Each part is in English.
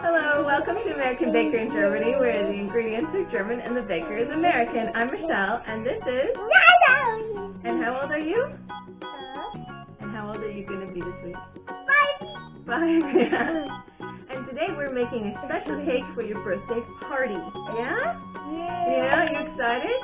Hello, welcome to American Baker in Germany, where the ingredients are German and the baker is American. I'm Michelle, and this is... And how old are you? And how old are you going to be this week? 5, yeah. And today we're making a special cake for your birthday party. Yeah? Yeah, you excited?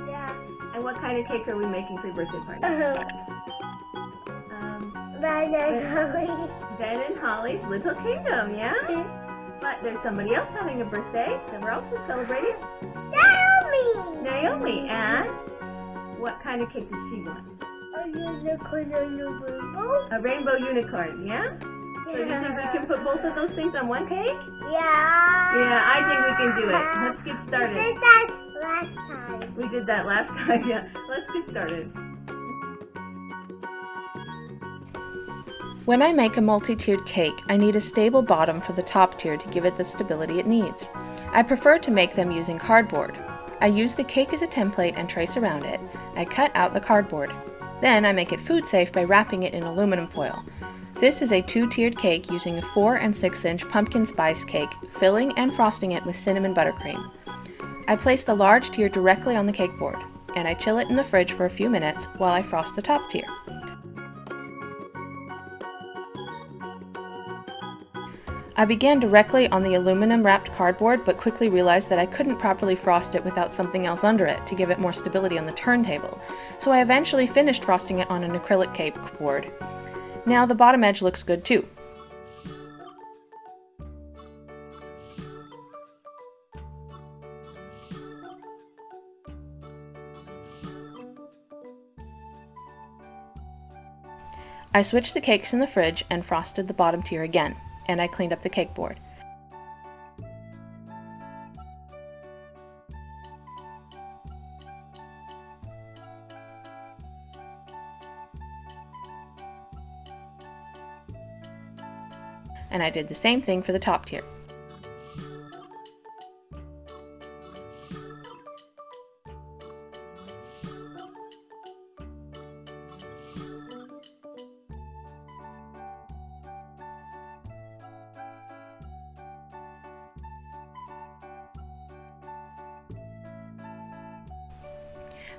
Yeah. And what kind of cake are we making for your birthday party? Ben and Holly. Ben and Holly's Little Kingdom, yeah? But there's somebody else having a birthday that we're also celebrating. Naomi, and what kind of cake does she want? A unicorn and a rainbow. A rainbow unicorn, yeah? So do you think we can put both of those things on one cake? Yeah. Yeah, I think we can do it. Let's get started. We did that last time. We did that last time, yeah. Let's get started. When I make a multi-tiered cake, I need a stable bottom for the top tier to give it the stability it needs. I prefer to make them using cardboard. I use the cake as a template and trace around it. I cut out the cardboard. Then I make it food safe by wrapping it in aluminum foil. This is a 2-tiered cake using a 4 and 6-inch pumpkin spice cake, filling and frosting it with cinnamon buttercream. I place the large tier directly on the cake board, and I chill it in the fridge for a few minutes while I frost the top tier. I began directly on the aluminum wrapped cardboard, but quickly realized that I couldn't properly frost it without something else under it to give it more stability on the turntable, so I eventually finished frosting it on an acrylic cake board. Now the bottom edge looks good too. I switched the cakes in the fridge and frosted the bottom tier again, and I cleaned up the cake board. And I did the same thing for the top tier.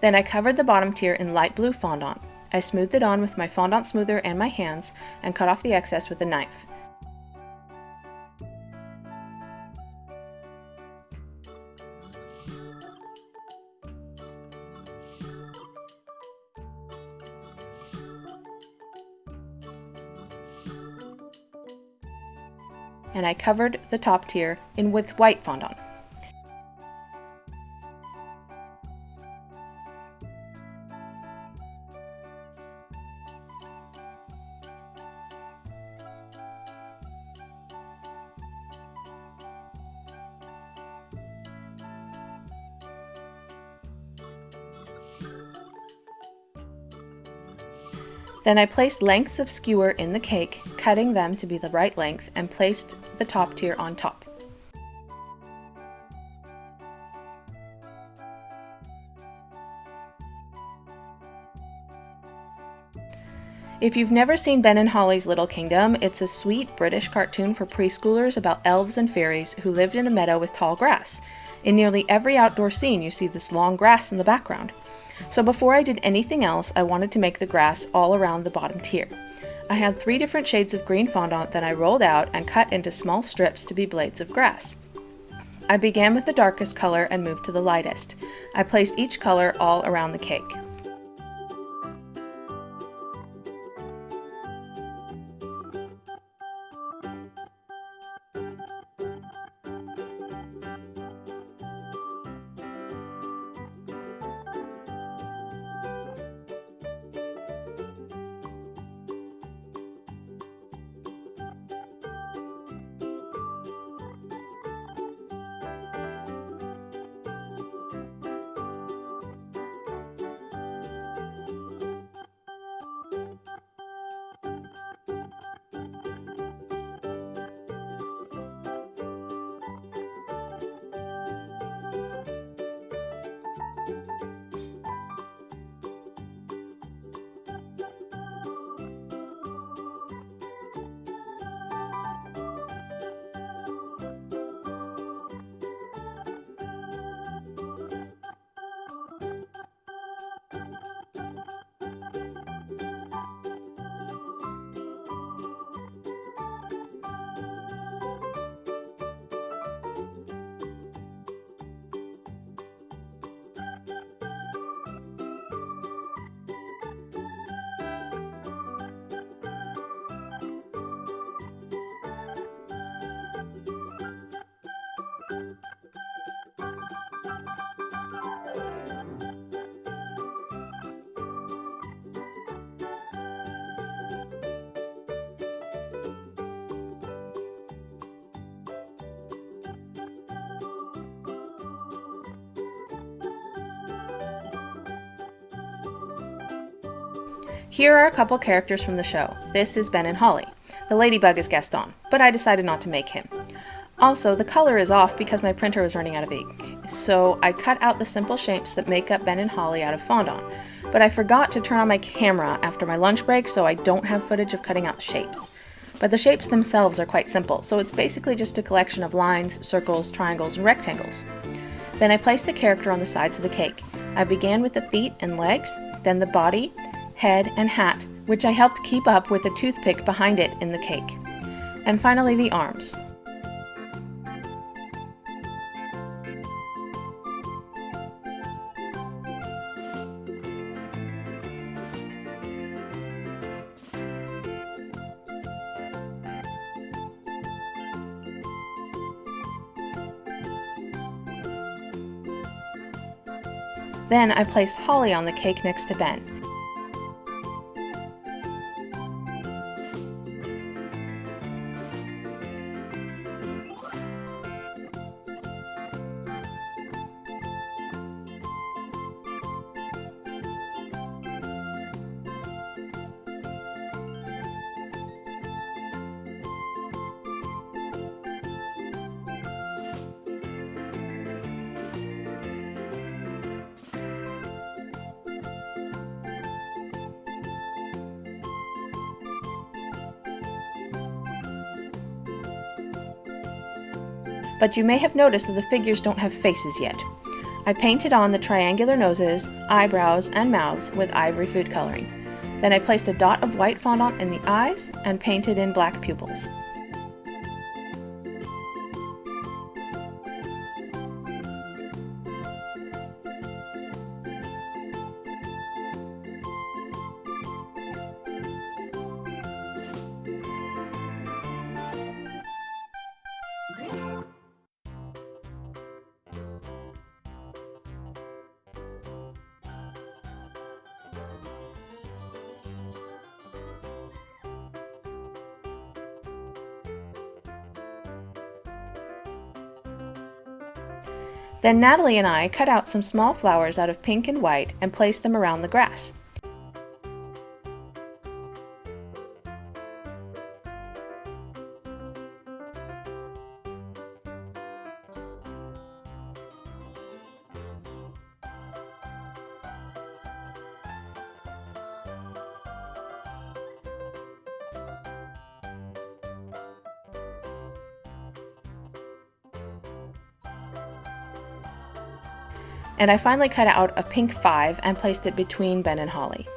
Then I covered the bottom tier in light blue fondant. I smoothed it on with my fondant smoother and my hands and cut off the excess with a knife. And I covered the top tier with white fondant. Then I placed lengths of skewer in the cake, cutting them to be the right length, and placed the top tier on top. If you've never seen Ben and Holly's Little Kingdom, it's a sweet British cartoon for preschoolers about elves and fairies who lived in a meadow with tall grass. In nearly every outdoor scene, you see this long grass in the background. So before I did anything else, I wanted to make the grass all around the bottom tier. I had 3 different shades of green fondant that I rolled out and cut into small strips to be blades of grass. I began with the darkest color and moved to the lightest. I placed each color all around the cake. Here are a couple characters from the show. This is Ben and Holly. The ladybug is Gaston, but I decided not to make him. Also, the color is off because my printer was running out of ink, so I cut out the simple shapes that make up Ben and Holly out of fondant. But I forgot to turn on my camera after my lunch break, so I don't have footage of cutting out the shapes. But the shapes themselves are quite simple, so it's basically just a collection of lines, circles, triangles, and rectangles. Then I placed the character on the sides of the cake. I began with the feet and legs, then the body, head, and hat, which I helped keep up with a toothpick behind it in the cake. And finally the arms. Then I placed Holly on the cake next to Ben. But you may have noticed that the figures don't have faces yet. I painted on the triangular noses, eyebrows, and mouths with ivory food coloring. Then I placed a dot of white fondant in the eyes and painted in black pupils. Then Natalie and I cut out some small flowers out of pink and white and placed them around the grass. And I finally cut out a pink 5 and placed it between Ben and Holly.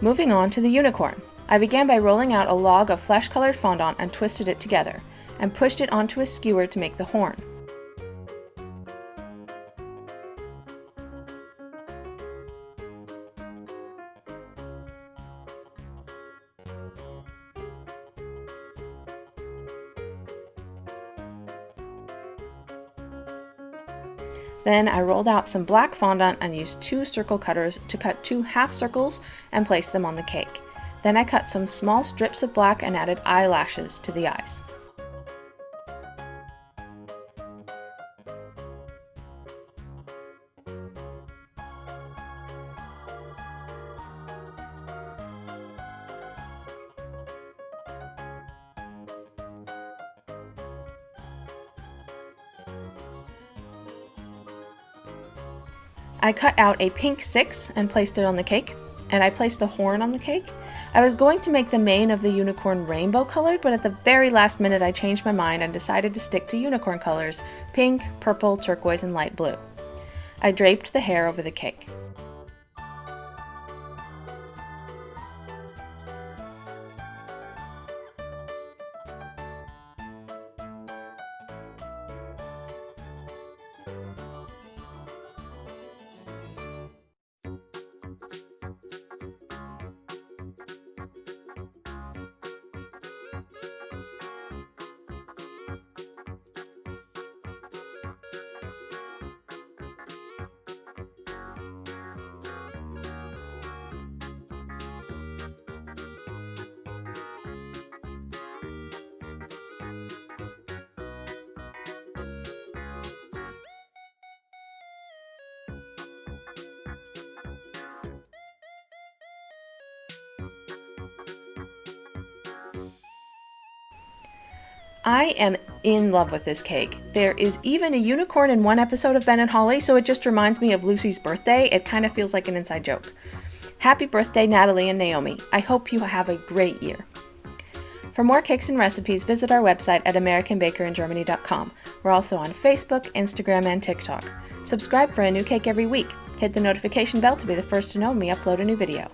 Moving on to the unicorn. I began by rolling out a log of flesh-colored fondant and twisted it together, and pushed it onto a skewer to make the horn. Then I rolled out some black fondant and used 2 circle cutters to cut 2 half circles and place them on the cake. Then I cut some small strips of black and added eyelashes to the eyes. I cut out a pink 6 and placed it on the cake, and I placed the horn on the cake. I was going to make the mane of the unicorn rainbow colored, but at the very last minute I changed my mind and decided to stick to unicorn colors: pink, purple, turquoise, and light blue. I draped the hair over the cake. I am in love with this cake. There is even a unicorn in one episode of Ben and Holly, so it just reminds me of Lucy's birthday. It kind of feels like an inside joke. Happy birthday, Natalie and Naomi. I hope you have a great year. For more cakes and recipes, visit our website at AmericanBakerInGermany.com. We're also on Facebook, Instagram, and TikTok. Subscribe for a new cake every week. Hit the notification bell to be the first to know when we upload a new video.